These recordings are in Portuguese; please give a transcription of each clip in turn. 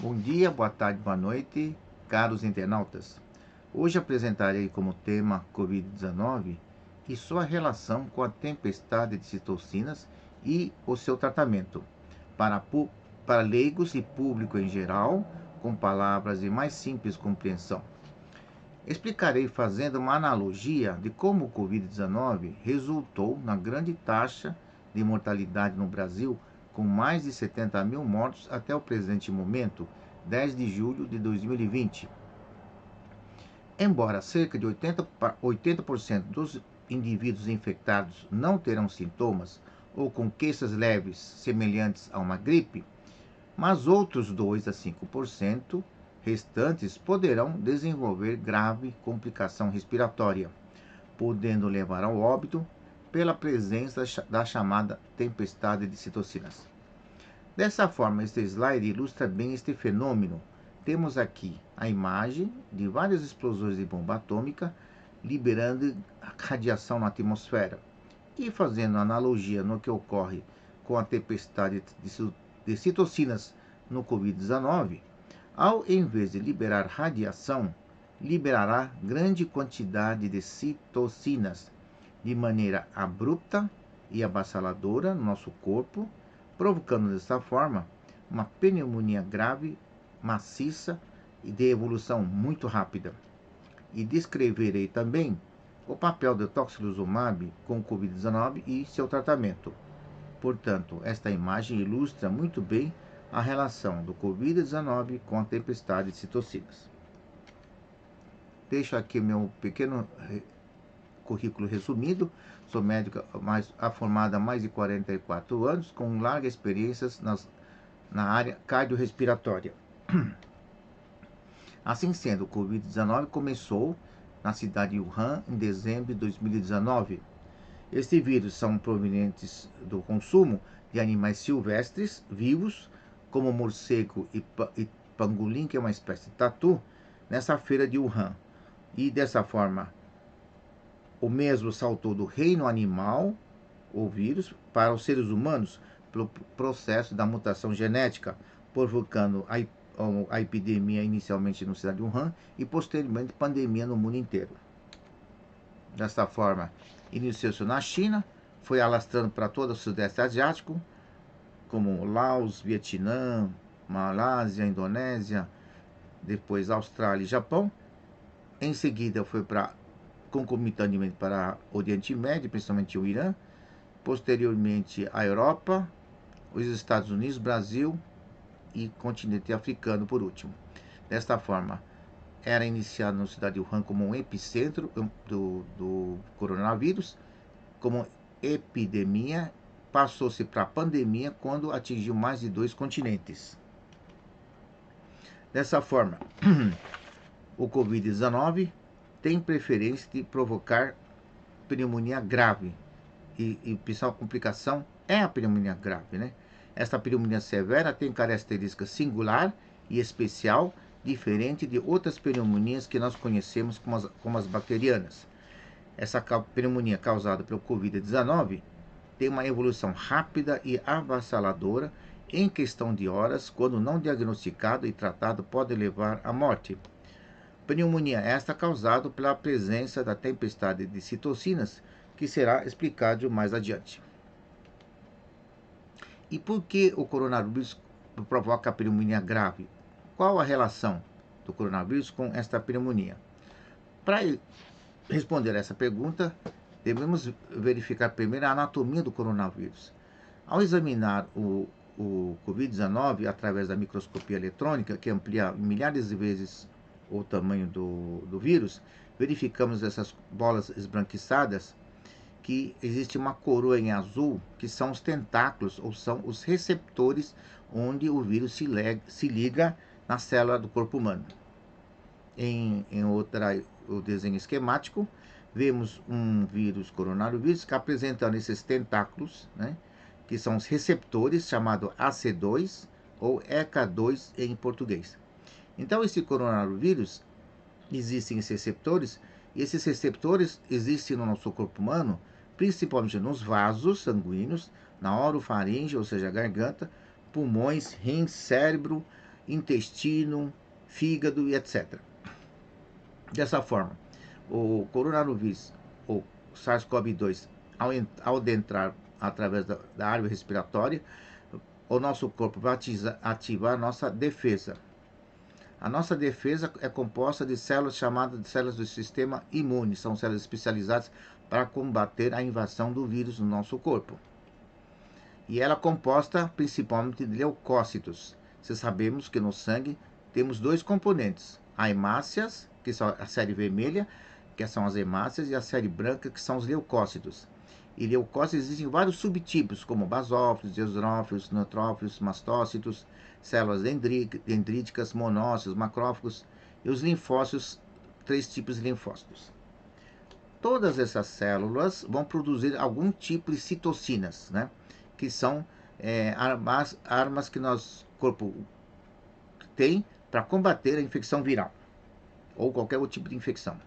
Bom dia, boa tarde, boa noite, caros internautas. Hoje apresentarei como tema Covid-19 e sua relação com a tempestade de citocinas e o seu tratamento, para, para leigos e público em geral, com palavras de mais simples compreensão. Explicarei fazendo uma analogia de como o Covid-19 resultou na grande taxa de mortalidade no Brasil, com mais de 70 mil mortos até o presente momento, 10 de julho de 2020. Embora cerca de 80% dos indivíduos infectados não terão sintomas ou com queixas leves semelhantes a uma gripe, mas outros 2 a 5% restantes poderão desenvolver grave complicação respiratória, podendo levar ao óbito pela presença da chamada tempestade de citocinas. Dessa forma, este slide ilustra bem este fenômeno. Temos aqui a imagem de várias explosões de bomba atômica liberando radiação na atmosfera. E fazendo analogia no que ocorre com a tempestade de citocinas no Covid-19, ao invés de liberar radiação, liberará grande quantidade de citocinas de maneira abrupta e avassaladora no nosso corpo, provocando dessa forma uma pneumonia grave, maciça e de evolução muito rápida. E descreverei também o papel do tocilizumab com o Covid-19 e seu tratamento. Portanto, esta imagem ilustra muito bem a relação do Covid-19 com a tempestade de citocinas. Deixo aqui meu pequeno currículo resumido. Sou médica formada há mais de 44 anos, com larga experiência na área cardiorrespiratória. Assim sendo, o Covid-19 começou na cidade de Wuhan em dezembro de 2019. Estes vírus são provenientes do consumo de animais silvestres vivos, como morcego e pangolim, que é uma espécie de tatu, nessa feira de Wuhan. E dessa forma, o mesmo saltou do reino animal, o vírus, para os seres humanos pelo processo da mutação genética, provocando a epidemia inicialmente na cidade de Wuhan e posteriormente pandemia no mundo inteiro. Desta forma, iniciou-se na China, foi alastrando para todo o Sudeste Asiático, como Laos, Vietnã, Malásia, Indonésia, depois Austrália e Japão. Em seguida foi concomitantemente para o Oriente Médio, principalmente o Irã, posteriormente a Europa, os Estados Unidos, Brasil e continente africano por último. Desta forma, era iniciado na cidade de Wuhan como um epicentro do coronavírus, como epidemia, passou-se para pandemia quando atingiu mais de 2 continentes. Dessa forma, o Covid-19 tem preferência de provocar pneumonia grave, e principal complicação é a pneumonia grave, né? Esta pneumonia severa tem característica singular e especial, diferente de outras pneumonias que nós conhecemos como as bacterianas. Essa pneumonia causada pelo Covid-19 tem uma evolução rápida e avassaladora em questão de horas, quando não diagnosticado e tratado pode levar à morte. Pneumonia esta causada pela presença da tempestade de citocinas, que será explicado mais adiante. E por que o coronavírus provoca pneumonia grave? Qual a relação do coronavírus com esta pneumonia? Para responder essa pergunta, devemos verificar primeiro a anatomia do coronavírus. Ao examinar o Covid-19 através da microscopia eletrônica, que amplia milhares de vezes o tamanho do vírus, verificamos essas bolas esbranquiçadas, que existe uma coroa em azul, que são os tentáculos, ou são os receptores onde o vírus se liga na célula do corpo humano. Em o desenho esquemático, vemos um vírus, coronavírus, que apresentando esses tentáculos, né, que são os receptores, chamado AC2 ou ECA2 em português. Então, esse coronavírus, existem esses receptores, e esses receptores existem no nosso corpo humano, principalmente nos vasos sanguíneos, na orofaringe, ou seja, garganta, pulmões, rins, cérebro intestino, fígado e etc. Dessa forma, o coronavírus, o SARS-CoV-2, ao adentrar através da árvore respiratória, o nosso corpo vai ativar a nossa defesa. A nossa defesa é composta de células chamadas de células do sistema imune. São células especializadas para combater a invasão do vírus no nosso corpo. E ela é composta principalmente de leucócitos. Se sabemos que no sangue temos dois componentes: a hemácias, que são a série vermelha, que são as hemácias, e a série branca, que são os leucócitos. E leucócitos existem vários subtipos, como basófilos, eosinófilos, neutrófilos, mastócitos, células dendríticas, monócitos, macrófagos e os linfócitos, 3 tipos de linfócitos. Todas essas células vão produzir algum tipo de citocinas, né? Que são armas que nosso corpo tem para combater a infecção viral ou qualquer outro tipo de infecção.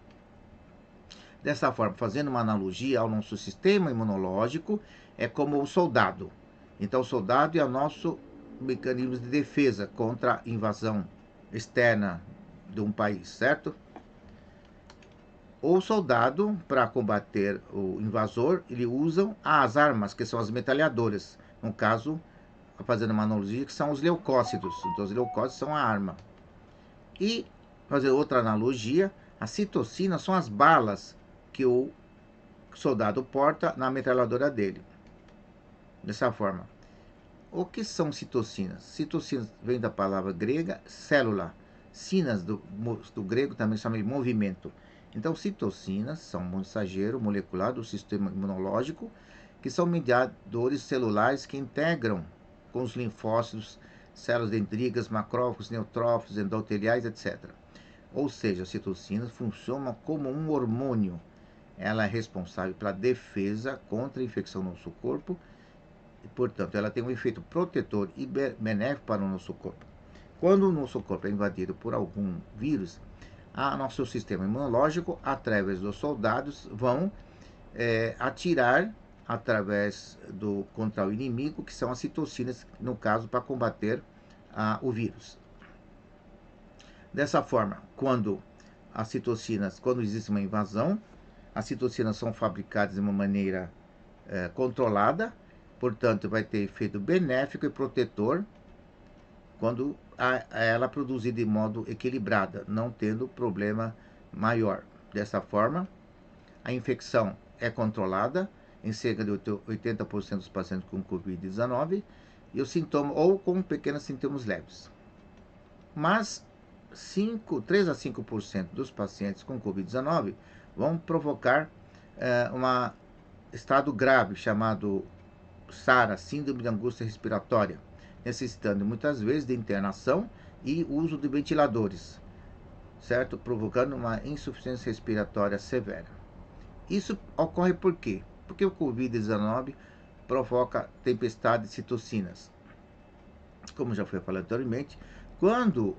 Dessa forma, fazendo uma analogia ao nosso sistema imunológico, é como o soldado. Então, o soldado é o nosso mecanismo de defesa contra a invasão externa de um país, certo? O soldado, para combater o invasor, ele usa as armas, que são as metralhadoras. No caso, fazendo uma analogia, que são os leucócitos. Então, os leucócitos são a arma. E, fazer outra analogia, as citocinas são as balas que o soldado porta na metralhadora dele. Dessa forma, o que são citocinas? Citocinas vem da palavra grega célula. Cinas do grego também chama de movimento. Então, citocinas são um mensageiro molecular do sistema imunológico, que são mediadores celulares que integram com os linfócitos, células dendríticas, macrófagos, neutrófilos, endoteliais, etc. Ou seja, a citocina funciona como um hormônio. Ela é responsável pela defesa contra a infecção no nosso corpo e, portanto, ela tem um efeito protetor e benéfico para o nosso corpo. Quando o nosso corpo é invadido por algum vírus, nosso sistema imunológico, através dos soldados, vão atirar através contra o inimigo, que são as citocinas, no caso, para combater o vírus. Dessa forma, quando existe uma invasão, as citocinas são fabricadas de uma maneira controlada, portanto, vai ter efeito benéfico e protetor quando ela é produzida de modo equilibrado, não tendo problema maior. Dessa forma, a infecção é controlada em cerca de 80% dos pacientes com Covid-19 e os sintomas, ou com pequenos sintomas leves. Mas 3 a 5% dos pacientes com Covid-19 vão provocar um estado grave chamado SARA, Síndrome de Angústia Respiratória, necessitando muitas vezes de internação e uso de ventiladores, certo? Provocando uma insuficiência respiratória severa. Isso ocorre por quê? Porque o Covid-19 provoca tempestade de citocinas. Como já foi falado anteriormente, quando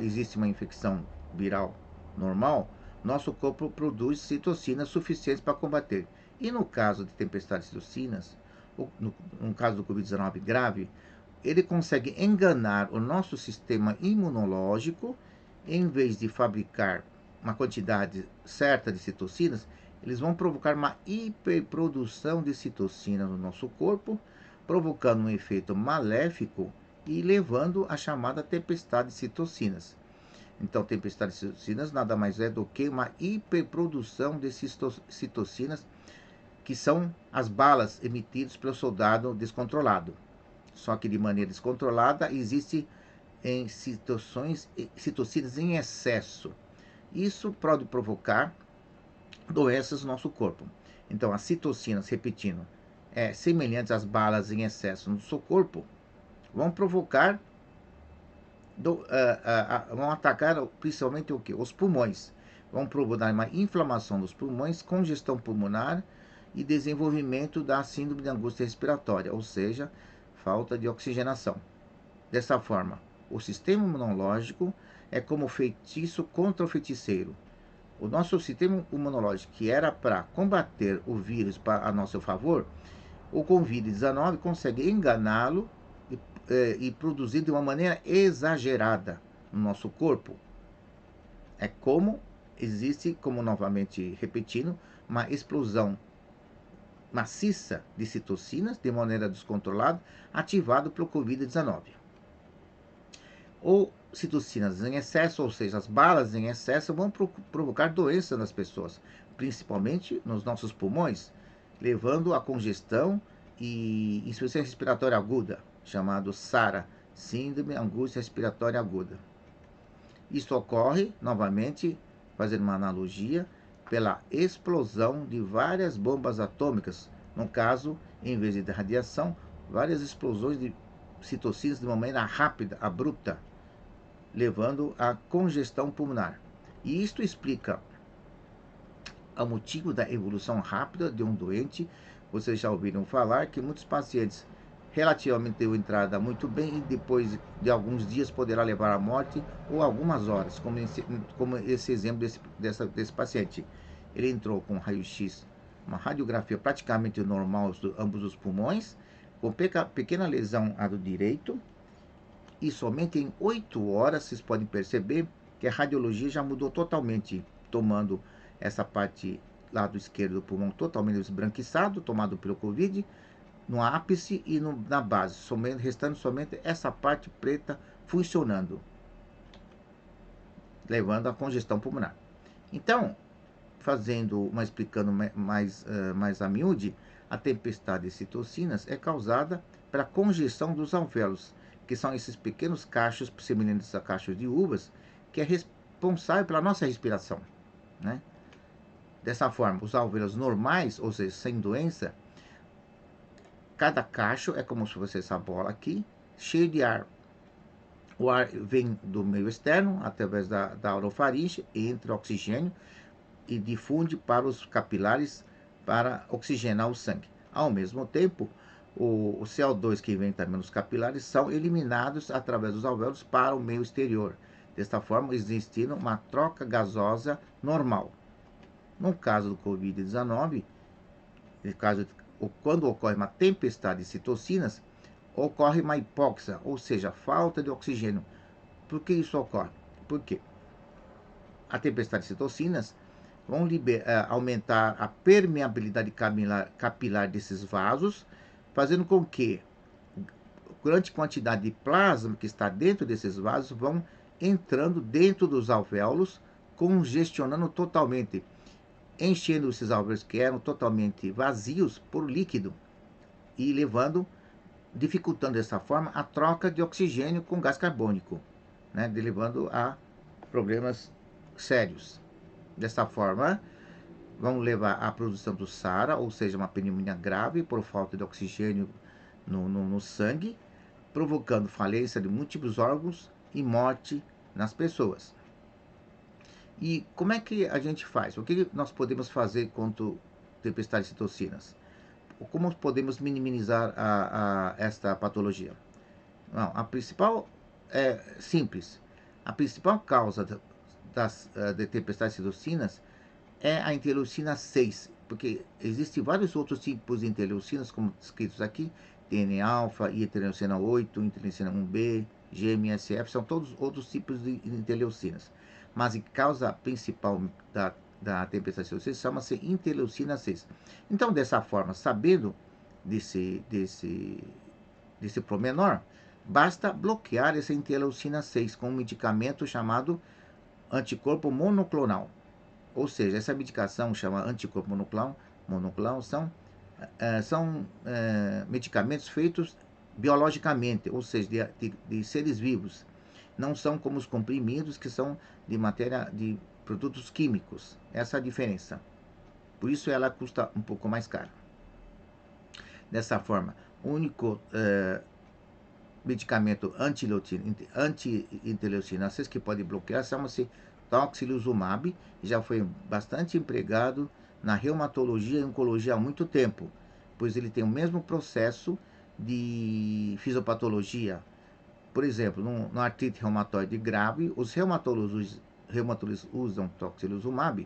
existe uma infecção viral normal, nosso corpo produz citocinas suficientes para combater. E no caso de tempestade de citocinas, no caso do Covid-19 grave, ele consegue enganar o nosso sistema imunológico. Em vez de fabricar uma quantidade certa de citocinas, eles vão provocar uma hiperprodução de citocina no nosso corpo, provocando um efeito maléfico e levando à chamada tempestade de citocinas. Então, tempestade de citocinas nada mais é do que uma hiperprodução de citocinas, que são as balas emitidas pelo soldado descontrolado. Só que de maneira descontrolada existe em citocinas em excesso. Isso pode provocar doenças no nosso corpo. Então, as citocinas, repetindo, semelhantes às balas em excesso no seu corpo, vão provocar, vão atacar principalmente o quê? Os pulmões. Vão provocar uma inflamação dos pulmões, congestão pulmonar e desenvolvimento da síndrome de angústia respiratória, ou seja, falta de oxigenação. Dessa forma, o sistema imunológico é como feitiço contra o feiticeiro. O nosso sistema imunológico, que era para combater o vírus a nosso favor, o Covid-19 consegue enganá-lo e produzido de uma maneira exagerada no nosso corpo. É como existe, como novamente repetindo, uma explosão maciça de citocinas de maneira descontrolada, ativado pelo Covid-19. Ou citocinas em excesso, ou seja, as balas em excesso vão provocar doenças nas pessoas, principalmente nos nossos pulmões, levando a congestão e insuficiência respiratória aguda, chamado SARA, Síndrome Angústia Respiratória Aguda. Isso ocorre, novamente, fazendo uma analogia, pela explosão de várias bombas atômicas. No caso, em vez de radiação, várias explosões de citocinas de uma maneira rápida, abrupta, levando à congestão pulmonar. E isto explica o motivo da evolução rápida de um doente. Vocês já ouviram falar que muitos pacientes relativamente deu entrada muito bem e depois de alguns dias poderá levar à morte ou algumas horas, como esse exemplo desse paciente. Ele entrou com raio-x, uma radiografia praticamente normal de ambos os pulmões, com pequena lesão à do direito, e somente em 8 horas vocês podem perceber que a radiologia já mudou totalmente, tomando essa parte lado esquerdo do pulmão totalmente esbranquiçado, tomado pelo Covid, no ápice e na base, restando somente essa parte preta funcionando, levando à congestão pulmonar. Então, explicando mais a miúde, a tempestade de citocinas é causada pela congestão dos alvéolos, que são esses pequenos cachos semelhantes a cachos de uvas, que é responsável pela nossa respiração, né? Dessa forma, os alvéolos normais, ou seja, sem doença, cada cacho é como se fosse essa bola aqui, cheio de ar. O ar vem do meio externo, através da orofaringe, entra oxigênio e difunde para os capilares para oxigenar o sangue. Ao mesmo tempo, o CO2 que vem também nos capilares são eliminados através dos alvéolos para o meio exterior. Desta forma, existindo uma troca gasosa normal. No caso do Covid-19, quando ocorre uma tempestade de citocinas, ocorre uma hipóxia, ou seja, falta de oxigênio. Por que isso ocorre? Porque a tempestade de citocinas vão aumentar a permeabilidade capilar desses vasos, fazendo com que grande quantidade de plasma que está dentro desses vasos vão entrando dentro dos alvéolos, congestionando totalmente, enchendo esses alvéolos que eram totalmente vazios por líquido e dificultando dessa forma a troca de oxigênio com gás carbônico, né, levando a problemas sérios. Dessa forma, vão levar à produção do SARA, ou seja, uma pneumonia grave por falta de oxigênio no sangue, provocando falência de múltiplos órgãos e morte nas pessoas. E como é que a gente faz? O que nós podemos fazer contra tempestade de citocinas? Como podemos minimizar esta patologia? Não, a principal é simples. A principal causa de tempestade de citocinas é a interleucina 6, porque existem vários outros tipos de interleucinas, como descritos aqui, TNA-alfa, interleucina 8, interleucina 1B, GM-SF, são todos outros tipos de interleucinas. Mas a causa principal da tempestade de citocinas chama-se interleucina 6. Então, dessa forma, sabendo desse promenor, basta bloquear essa interleucina 6 com um medicamento chamado anticorpo monoclonal. Ou seja, essa medicação chama anticorpo monoclonal são medicamentos feitos biologicamente, ou seja, de seres vivos. Não são como os comprimidos, que são de produtos químicos. Essa é a diferença. Por isso ela custa um pouco mais caro. Dessa forma, o único medicamento anti-interleucina 6 que pode bloquear chama-se tocilizumab, já foi bastante empregado na reumatologia e oncologia há muito tempo, pois ele tem o mesmo processo de fisiopatologia. Por exemplo, no artrite reumatoide grave, os reumatólogos usam tocilizumab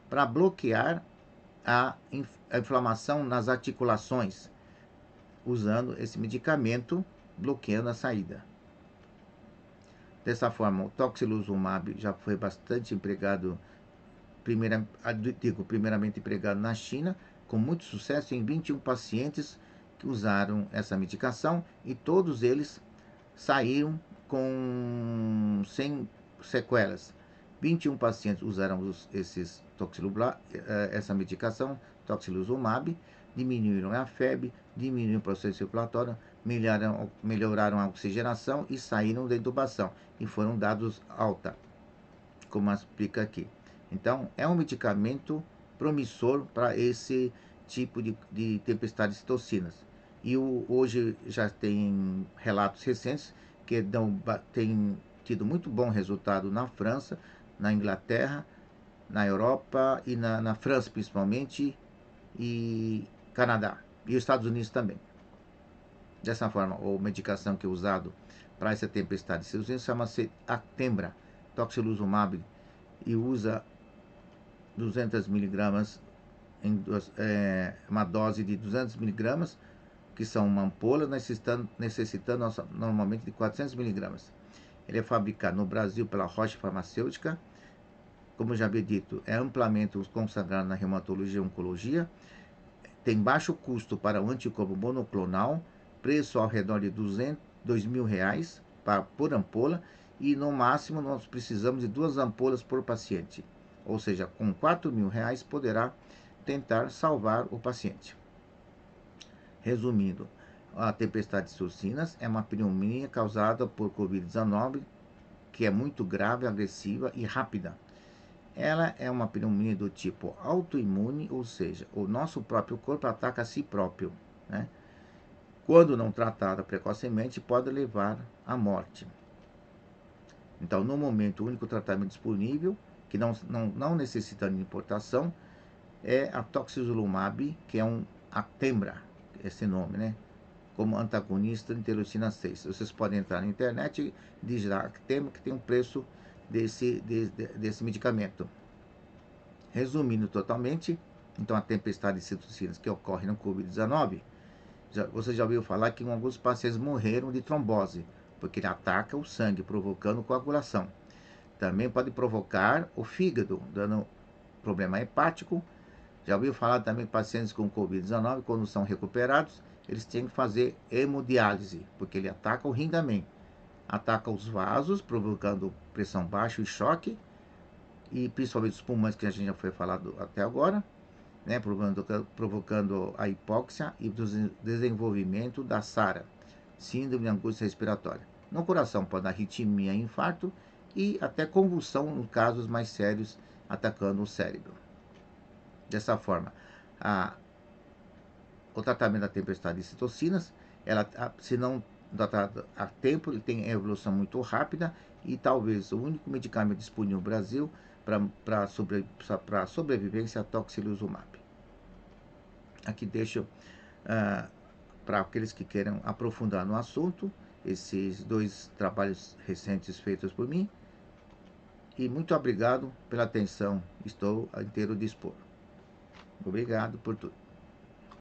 para bloquear a inflamação nas articulações, usando esse medicamento bloqueando a saída. Dessa forma, o tocilizumab já foi bastante empregado, primeiramente empregado na China, com muito sucesso em 21 pacientes que usaram essa medicação e todos eles saíram sem sequelas. 21 pacientes usaram essa medicação, tocilizumab, diminuíram a febre, diminuíram o processo circulatório, melhoraram a oxigenação e saíram da intubação e foram dados alta, como explica aqui. Então, é um medicamento promissor para esse tipo de tempestade de citocinas. E hoje já tem relatos recentes que têm tido muito bom resultado na França, na Inglaterra, na Europa e na França principalmente, e Canadá, e os Estados Unidos também. Dessa forma, a medicação que é usado para essa tempestade de citocinas chama-se Actemra, tocilizumab, e usa 200 miligramas, uma dose de 200 miligramas, que são uma ampola, necessitando normalmente de 400 miligramas. Ele é fabricado no Brasil pela Roche Farmacêutica. Como já havia dito, é amplamente consagrado na reumatologia e oncologia. Tem baixo custo para o anticorpo monoclonal, preço ao redor de R$2.000 por ampola, e no máximo nós precisamos de 2 ampolas por paciente. Ou seja, com R$4.000 poderá tentar salvar o paciente. Resumindo, a tempestade de citocinas é uma pneumonia causada por Covid-19, que é muito grave, agressiva e rápida. Ela é uma pneumonia do tipo autoimune, ou seja, o nosso próprio corpo ataca a si próprio, né? Quando não tratada precocemente, pode levar à morte. Então, no momento, o único tratamento disponível, que não necessita de importação, é a tocilizumab, que é um Actemra, esse nome, né? Como antagonista de interleucina 6. Vocês podem entrar na internet e digitar Actemra, que tem um preço desse medicamento. Resumindo totalmente, então a tempestade de citocinas que ocorre no Covid-19, você já ouviu falar que alguns pacientes morreram de trombose, porque ele ataca o sangue, provocando coagulação. Também pode provocar o fígado, dando problema hepático. Já ouviu falar também que pacientes com Covid-19, quando são recuperados, eles têm que fazer hemodiálise, porque ele ataca o rim também. Ataca os vasos, provocando pressão baixa e choque, e principalmente os pulmões, que a gente já foi falado até agora, né, provocando a hipóxia e o desenvolvimento da SARA, síndrome de angústia respiratória. No coração pode dar arritmia e infarto, e até convulsão nos casos mais sérios, atacando o cérebro. Dessa forma, o tratamento da tempestade de citocinas, se não tratado a tempo, ele tem evolução muito rápida, e talvez o único medicamento disponível no Brasil para sobrevivência é a tocilizumab. Aqui deixo para aqueles que queiram aprofundar no assunto, esses 2 trabalhos recentes feitos por mim. E muito obrigado pela atenção, estou a inteiro dispor. Obrigado por tudo.